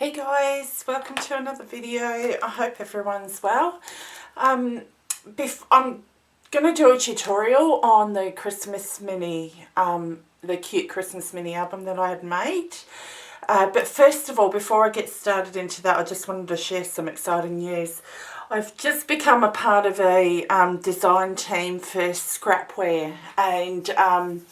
Hey guys, welcome to another video. I hope everyone's well. I'm going to do a tutorial on the Christmas mini, the cute Christmas mini album that I had made. But first of all, before I get started into that, I just wanted to share some exciting news. I've just become a part of a design team for Scrapware, and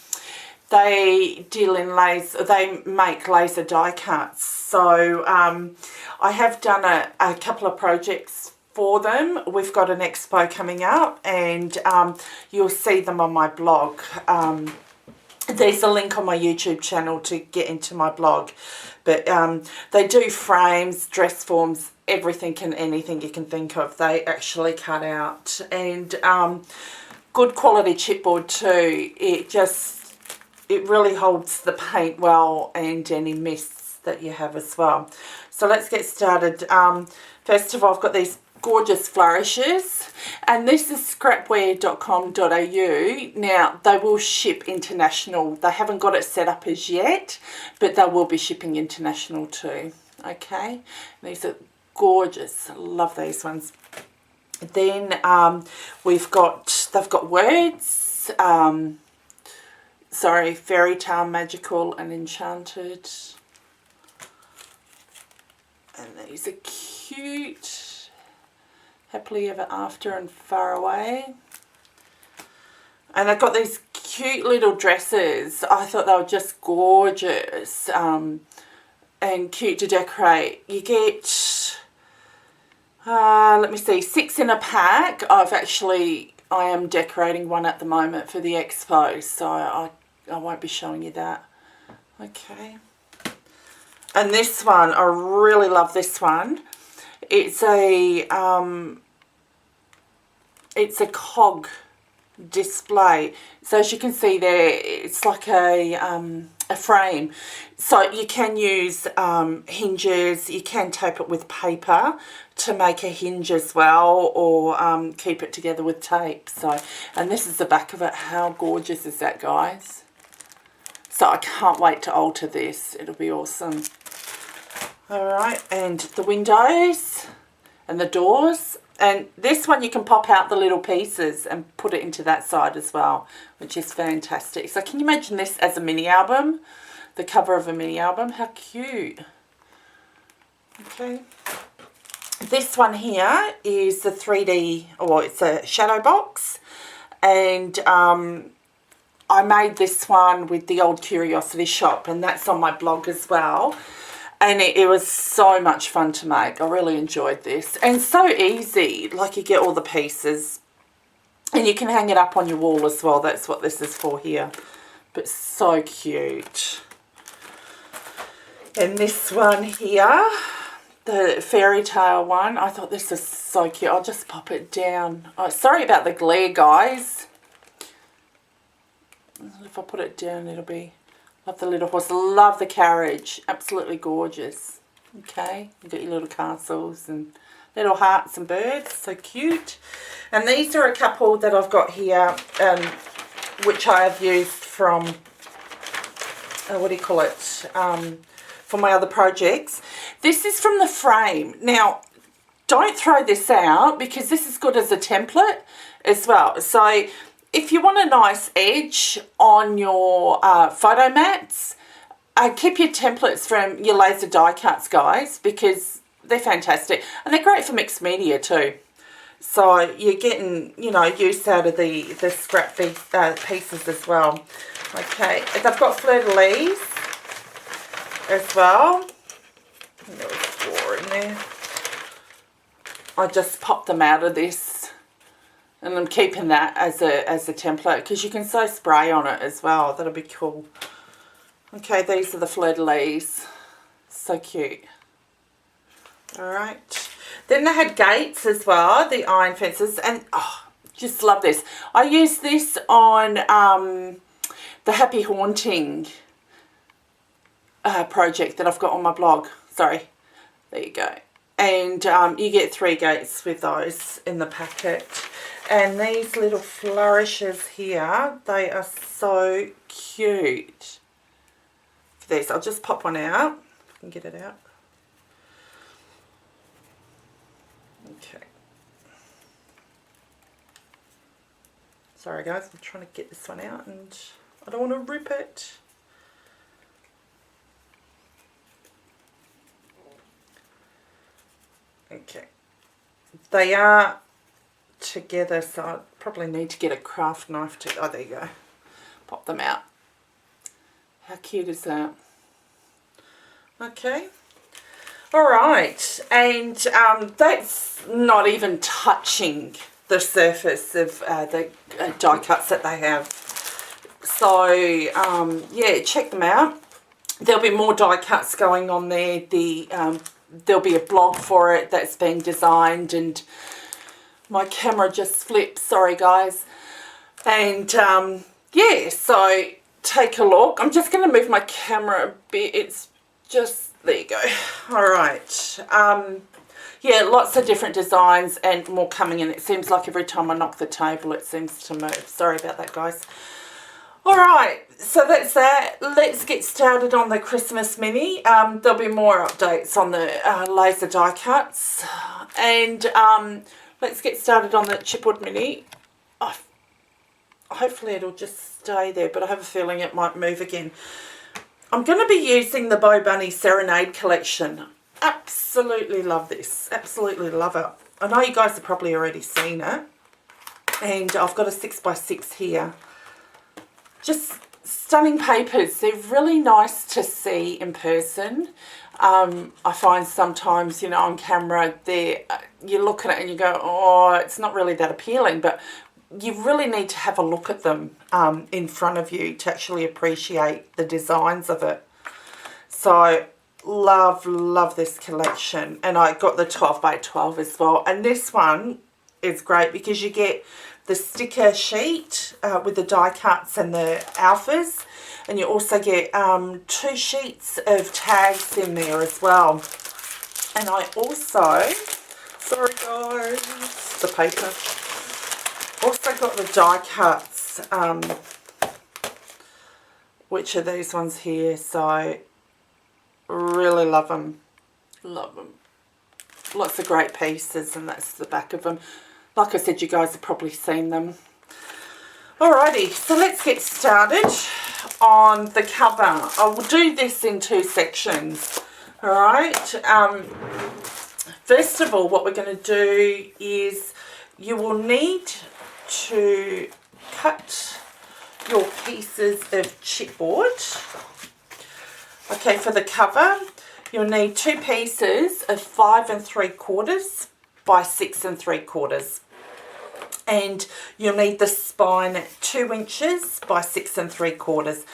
they deal in laser, they make laser die cuts. So I have done a couple of projects for them. We've got an expo coming up, and you'll see them on my blog. There's a link on my YouTube channel to get into my blog. But they do frames, dress forms, everything and anything you can think of. They actually cut out. And good quality chipboard too. It really holds the paint well and any mists that you have as well. So let's get started. First of all, I've got these gorgeous flourishes, and this is scrapware.com.au. Now, they will ship international. They haven't got it set up as yet, but they will be shipping international too. Okay, these are gorgeous. I love these ones. Then they've got words. Sorry, fairy tale, magical and enchanted. And these are cute. Happily ever after and far away. And I've got these cute little dresses. I thought they were just gorgeous and cute to decorate. You get, let me see, 6 in a pack. I am decorating one at the moment for the expo, so I won't be showing you that. Okay. And this one, I really love this one. It's a cog display. So as you can see there, it's like a frame. So you can use hinges. You can tape it with paper to make a hinge as well, or keep it together with tape. So, and this is the back of it. How gorgeous is that, guys? So I can't wait to alter this. It'll be awesome. All right, and the windows and the doors. And this one you can pop out the little pieces and put it into that side as well, which is fantastic. So can you imagine this as a mini album? The cover of a mini album. How cute. Okay. This one here is the 3D, or it's a shadow box. And I made this one with the old Curiosity Shop, and that's on my blog as well. And it was so much fun to make. I really enjoyed this. And so easy. Like, you get all the pieces. And you can hang it up on your wall as well. That's what this is for here. But so cute. And this one here, the fairy tale one, I thought this was so cute. I'll just pop it down. Oh, sorry about the glare, guys. If I put it down, it'll be... Love the little horse. Love the carriage. Absolutely gorgeous. Okay. You've got your little castles and little hearts and birds. So cute. And these are a couple that I've got here, which I have used from, what do you call it, for my other projects. This is from the frame. Now, don't throw this out, because this is good as a template as well. So if you want a nice edge on your photo mats, keep your templates from your laser die cuts, guys, because they're fantastic. And they're great for mixed media too. So you're getting, you know, use out of the scrap pieces as well. Okay, they've got fleur-de-lis as well. There was 4 in there. I just popped them out of this. And I'm keeping that as a template, because you can sew spray on it as well. That'll be cool. Okay, these are the fleur-de-lis. So cute. Alright. Then they had gates as well, the iron fences. And, oh, just love this. I used this on the Happy Haunting project that I've got on my blog. Sorry. There you go. And you get 3 gates with those in the packet. And these little flourishes here, they are so cute. These, I'll just pop one out. I can get it out. Okay. Sorry guys, I'm trying to get this one out and I don't want to rip it. Okay. They are together, so I probably need to get a craft knife to, oh there you go, pop them out. How cute is that? Okay. Alright, and that's not even touching the surface of the die cuts that they have. So, yeah, check them out. There'll be more die cuts going on there. There'll be a blog for it that's been designed, and my camera just flipped, sorry guys. And, yeah, so take a look. I'm just going to move my camera a bit. It's just, there you go. Alright. Yeah, lots of different designs and more coming in. It seems like every time I knock the table it seems to move. Sorry about that, guys. Alright, so that's that. Let's get started on the Christmas mini. There'll be more updates on the laser die cuts. And let's get started on the chipboard mini. Hopefully it'll just stay there, but I have a feeling it might move again. I'm going to be using the Bo Bunny Serenade collection. Absolutely love this. Absolutely love it. I know you guys have probably already seen it. And I've got a 6x6 here. Just stunning papers. They're really nice to see in person. I find sometimes, you know, on camera, you look at it and you go, oh, it's not really that appealing. But you really need to have a look at them in front of you to actually appreciate the designs of it. So, love this collection. And I got the 12x12 as well. And this one is great because you get the sticker sheet with the die cuts and the alphas. And you also get 2 sheets of tags in there as well. And I also, sorry guys, the paper. Also got the die cuts, which are these ones here. So, really love them. Love them. Lots of great pieces, and that's the back of them. Like I said, you guys have probably seen them. Alrighty, so let's get started on the cover. I will do this in 2 sections. Alright. First of all, what we're going to do is you will need to cut your pieces of chipboard. Okay, for the cover, you'll need 2 pieces of 5 3/4 by 6 3/4. And you'll need the spine at 2 inches by 6 3/4.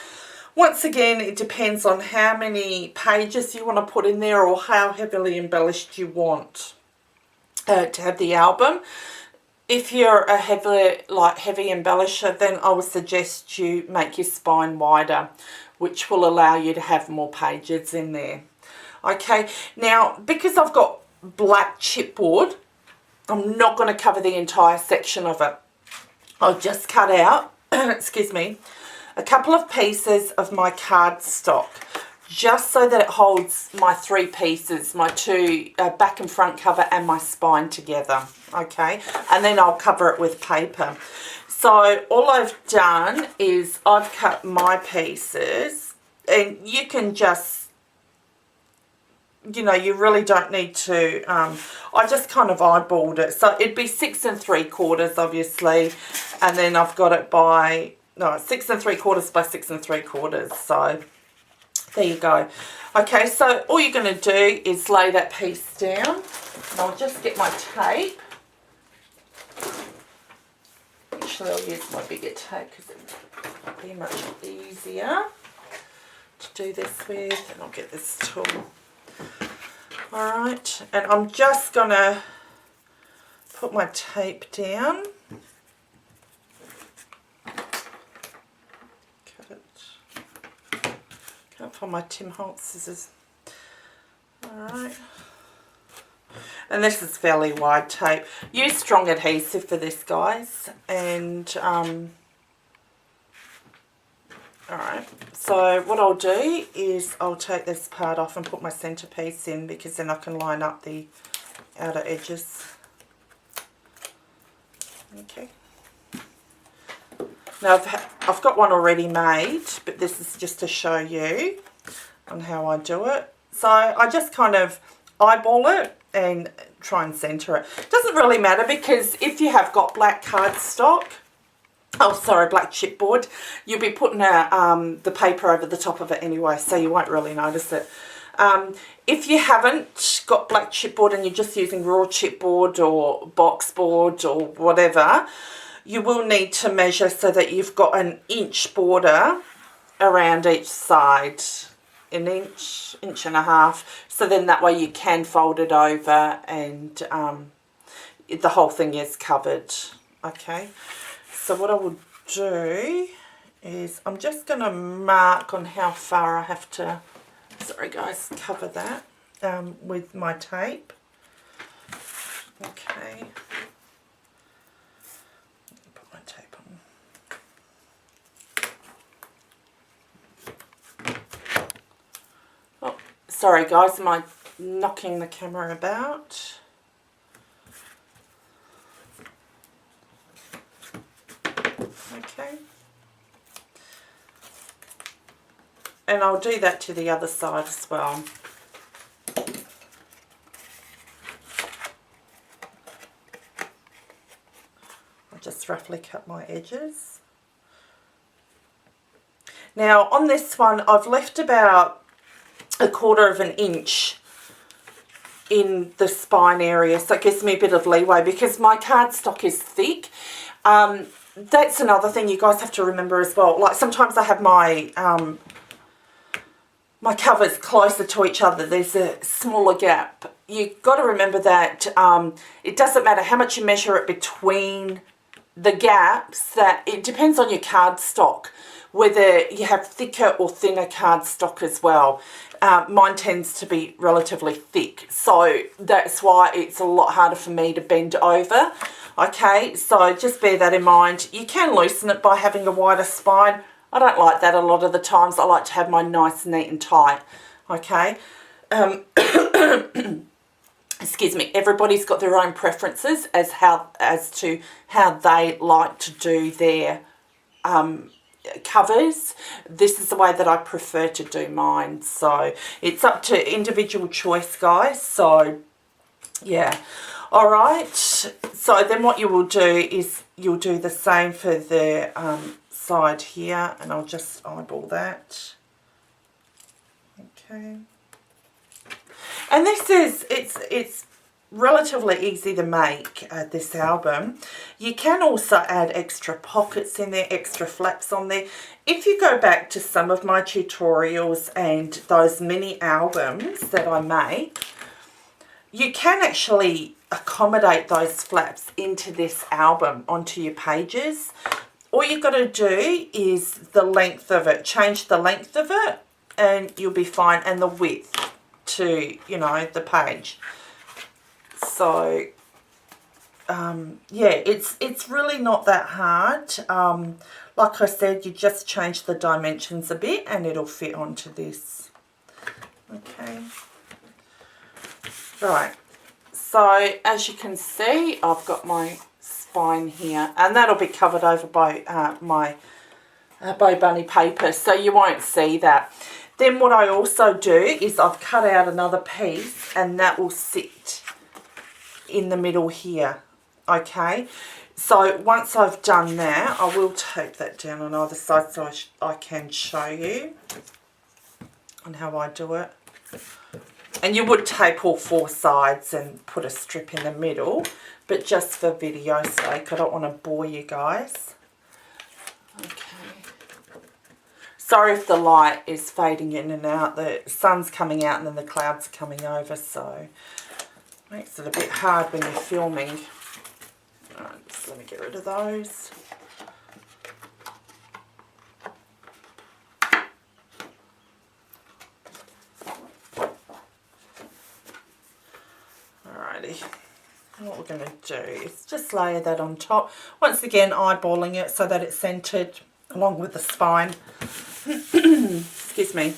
Once again, it depends on how many pages you want to put in there or how heavily embellished you want to have the album. If you're a heavy embellisher, then I would suggest you make your spine wider, which will allow you to have more pages in there. Okay, now because I've got black chipboard, I'm not going to cover the entire section of it. I'll just cut out, excuse me, a couple of pieces of my cardstock, just so that it holds my 3 pieces, my 2 back and front cover and my spine together. Okay, and then I'll cover it with paper. So all I've done is I've cut my pieces, and you can just, you know, you really don't need to, I just kind of eyeballed it. So it'd be 6 3/4 obviously, and then I've got it by, no, 6 3/4 by 6 3/4. So there you go. Okay, so all you're going to do is lay that piece down. And I'll just get my tape. Actually, I'll use my bigger tape because it'll be much easier to do this with. And I'll get this tool. Alright, and I'm just going to put my tape down. Cut it. Can't find my Tim Holtz scissors. Alright. And this is fairly wide tape. Use strong adhesive for this, guys. And, alright. So what I'll do is I'll take this part off and put my centerpiece in, because then I can line up the outer edges. Okay. Now I've got one already made, but this is just to show you on how I do it. So I just kind of eyeball it and try and centre it. Doesn't really matter, because if you have got black cardstock, black chipboard, you'll be putting the paper over the top of it anyway, so you won't really notice it. If you haven't got black chipboard and you're just using raw chipboard or box board or whatever, you will need to measure so that you've got an inch border around each side. An inch, inch and a half. So then that way you can fold it over and the whole thing is covered. Okay. So what I will do is I'm just going to mark on how far I have to, sorry guys, cover that with my tape. Okay. Put my tape on. Oh, sorry guys, am I knocking the camera about? Okay. And I'll do that to the other side as well. I'll just roughly cut my edges. Now on this one I've left about 1/4 of an inch in the spine area, so it gives me a bit of leeway because my cardstock is thick. That's another thing you guys have to remember as well. Like sometimes I have my my covers closer to each other. There's a smaller gap. You've got to remember that it doesn't matter how much you measure it between the gaps, that it depends on your cardstock, whether you have thicker or thinner cardstock as well. Mine tends to be relatively thick, so that's why it's a lot harder for me to bend over. Okay, so just bear that in mind. You can loosen it by having a wider spine. I don't like that a lot of the times. I like to have mine nice, neat and tight. Okay. Excuse me. Everybody's got their own preferences as to how they like to do their covers. This is the way that I prefer to do mine. So it's up to individual choice, guys. So yeah. All right. So then what you will do is you'll do the same for the side here, and I'll just eyeball that. Okay. And this is, it's relatively easy to make this album. You can also add extra pockets in there, extra flaps on there. If you go back to some of my tutorials and those mini albums that I make, you can actually accommodate those flaps into this album, onto your pages. All you've got to do is the length of it, change the length of it, and you'll be fine, and the width to, you know, the page. So yeah, it's really not that hard. Like I said, you just change the dimensions a bit and it'll fit onto this. Okay. Right. So as you can see, I've got my spine here, and that'll be covered over by my Bow Bunny paper, so you won't see that. Then what I also do is I've cut out another piece, and that will sit in the middle here. Okay, so once I've done that, I will tape that down on either side so I can show you on how I do it. And you would tape all 4 sides and put a strip in the middle, but just for video's sake, I don't want to bore you guys. Okay. Sorry if the light is fading in and out. The sun's coming out and then the clouds are coming over, so it makes it a bit hard when you're filming. Alright, just let me get rid of those. Alrighty. And what we're going to do is just layer that on top. Once again, eyeballing it so that it's centered along with the spine. Excuse me.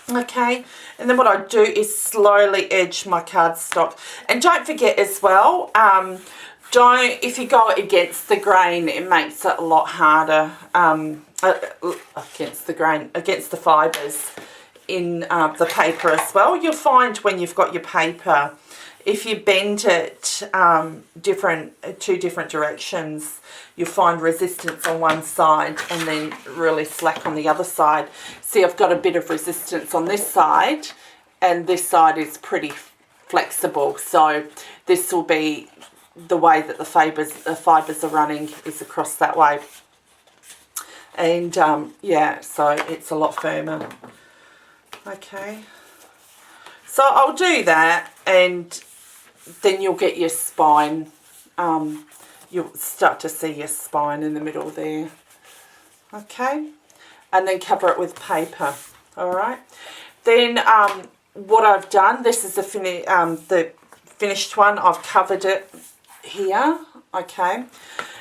Okay, and then what I do is slowly edge my cardstock. And don't forget as well, don't, if you go against the grain, it makes it a lot harder, against the grain, against the fibres in the paper as well. You'll find when you've got your paper, if you bend it two different directions, you'll find resistance on one side and then really slack on the other side. See, I've got a bit of resistance on this side, and this side is pretty flexible. So this will be the way that the fibres are running, is across that way. And yeah, so it's a lot firmer. Okay, so I'll do that, and then you'll get your spine. You'll start to see your spine in the middle there. Okay, and then cover it with paper. All right. Then what I've done, this is the finished one. I've covered it here. Okay.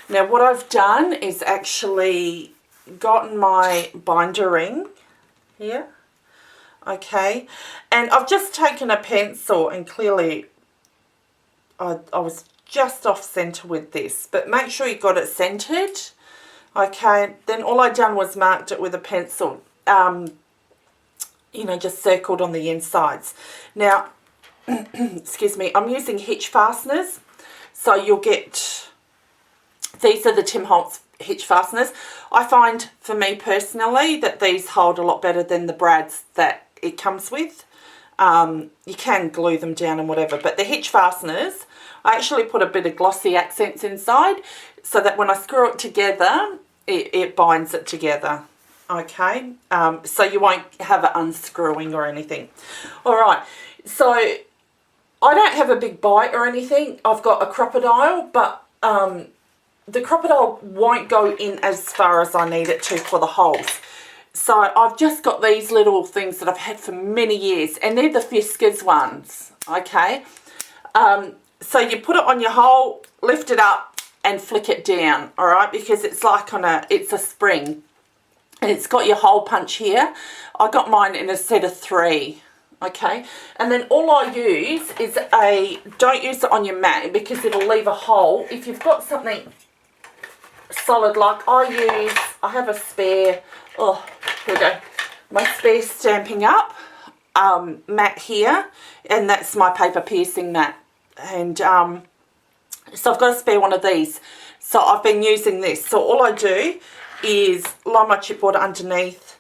Now what I've done is actually gotten my binder ring here. Okay, and I've just taken a pencil, and clearly I was just off centre with this, but make sure you got it centred. Okay, then all I done was marked it with a pencil, you know, just circled on the insides. Now, excuse me, I'm using hitch fasteners, so you'll get, these are the Tim Holtz hitch fasteners. I find, for me personally, that these hold a lot better than the brads that it comes with. You can glue them down and whatever, but the hitch fasteners, I actually put a bit of glossy accents inside so that when I screw it together, it binds it together. Okay, so you won't have it unscrewing or anything. All right, so I don't have a big bite or anything. I've got a crocodile, but the crocodile won't go in as far as I need it to for the holes. So I've just got these little things that I've had for many years, and they're the Fiskars ones, okay? So you put it on your hole, lift it up and flick it down, all right? Because it's like it's a spring, and it's got your hole punch here. I got mine in a set of 3, okay? And then all I use is don't use it on your mat because it'll leave a hole. If you've got something solid, like I have a spare, oh, here we go, my spare Stampin' Up mat here, and that's my paper piercing mat. And so I've got a spare one of these, so I've been using this. So all I do is line my chipboard underneath,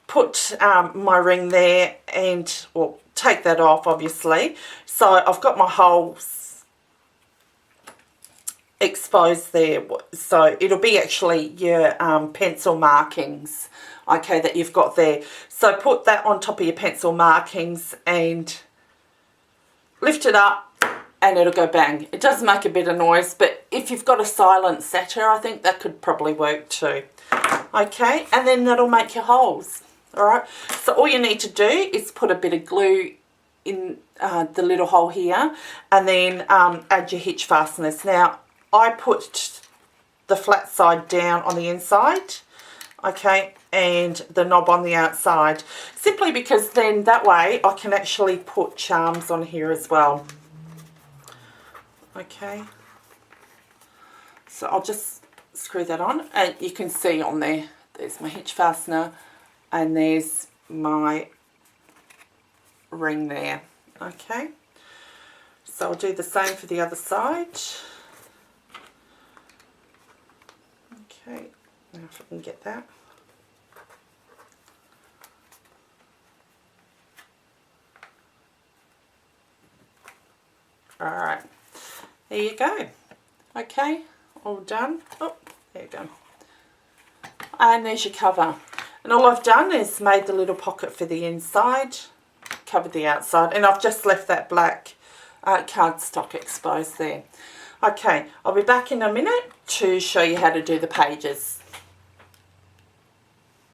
put my ring there, and well, take that off obviously. So I've got my holes exposed there, so it'll be actually your pencil markings, okay, that you've got there. So put that on top of your pencil markings and lift it up, and it'll go bang. It does make a bit of noise, but if you've got a silent setter, I think that could probably work too. Okay, and then that'll make your holes. All right, so all you need to do is put a bit of glue in the little hole here, and then add your hitch fasteners. Now, I put the flat side down on the inside, okay, and the knob on the outside, simply because then that way I can actually put charms on here as well. Okay, so I'll just screw that on, and you can see on there's my hitch fastener, and there's my ring there. Okay, so I'll do the same for the other side. Okay, now if I can get that. Alright, there you go. Okay, all done. Oh, there you go. And there's your cover. And all I've done is made the little pocket for the inside, covered the outside, and I've just left that black cardstock exposed there. Okay, I'll be back in a minute to show you how to do the pages.